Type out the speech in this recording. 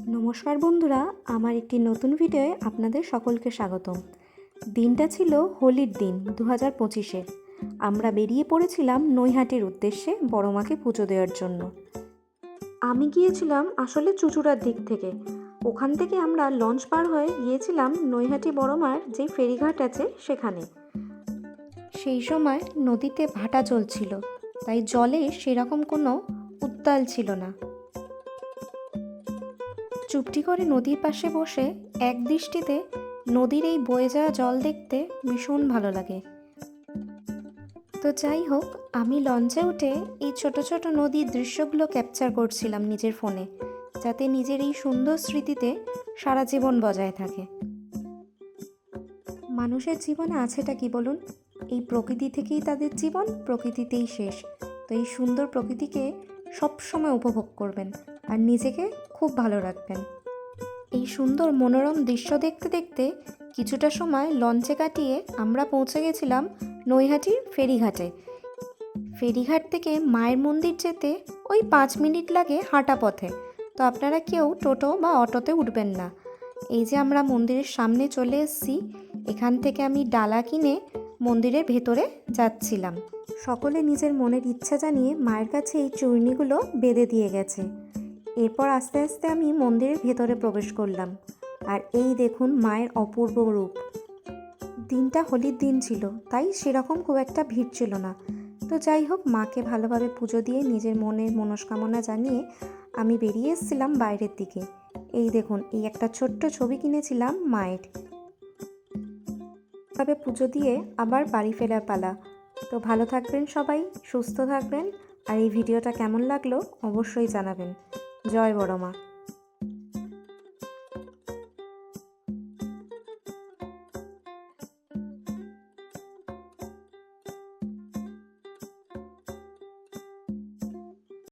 নমস্কার বন্ধুরা, আমার একটি নতুন ভিডিওয়ে আপনাদের সকলকে স্বাগতম। দিনটা ছিল হোলির দিন 2025-এর। আমরা বেরিয়ে পড়েছিলাম নৈহাটির উদ্দেশ্যে বড় মাকে পুজো দেওয়ার জন্য। আমি গিয়েছিলাম আসলে চুঁচুড়ার দিক থেকে। ওখান থেকে আমরা লঞ্চ পার হয়ে গিয়েছিলাম নৈহাটি বড় মার যে ফেরিঘাট আছে সেখানে। সেই সময় নদীতে ভাটা চলছিল, তাই জলে সেরকম কোনো উত্তাল ছিল না। চুপটি করে নদীর পাশে বসে এক দৃষ্টিতে নদীর এই বয়ে যাওয়া জল দেখতে ভীষণ ভালো লাগে। তো যাই হোক, আমি লঞ্চে উঠে এই ছোট ছোট নদীর দৃশ্যগুলো ক্যাপচার করছিলাম নিজের ফোনে, যাতে নিজের এই সুন্দর স্মৃতিতে সারা জীবন বজায় থাকে। মানুষের জীবনে আছেটা কি বলুন? এই প্রকৃতি থেকেই তাদের জীবন, প্রকৃতিতেই শেষ। তো এই সুন্দর প্রকৃতিকে সবসময় উপভোগ করবেন আর নিজেকে খুব ভালো রাখবেন। এই সুন্দর মনোরম দৃশ্য দেখতে দেখতে কিছুটা সময় লঞ্চে কাটিয়ে আমরা পৌঁছে গেছিলাম নৈহাটির ফেরিঘাটে। ফেরিঘাট থেকে মায়ের মন্দির যেতে ওই 5 মিনিট লাগে হাঁটা পথে। তো আপনারা কেউ টোটো বা অটোতে উঠবেন না। এই যে আমরা মন্দিরের সামনে চলে এসেছি, এখান থেকে আমি ডালা কিনে মন্দিরের ভেতরে যাচ্ছিলাম। সকলে নিজের মনের ইচ্ছা জানিয়ে মায়ের কাছে এই চূর্ণিগুলো বেঁধে দিয়ে গেছে। এরপর আস্তে আস্তে আমি মন্দিরের ভেতরে প্রবেশ করলাম। আর এই দেখুন মায়ের অপূর্ব রূপ। দিনটা হোলির দিন ছিল, তাই সেরকম খুব একটা ভিড় ছিল না। তো যাই হোক, মাকে ভালোভাবে পুজো দিয়ে নিজের মনের মনস্কামনা জানিয়ে আমি বেরিয়ে এসেছিলাম বাইরের দিকে। এই দেখুন, এই একটা ছোট্ট ছবি কিনেছিলাম মায়ের। ভাবে পুজো দিয়ে আবার বাড়ি ফেরার পালা। তো ভালো থাকবেন সবাই, সুস্থ থাকবেন। আর এই ভিডিওটা কেমন লাগলো অবশ্যই জানাবেন। জয় বড় মা।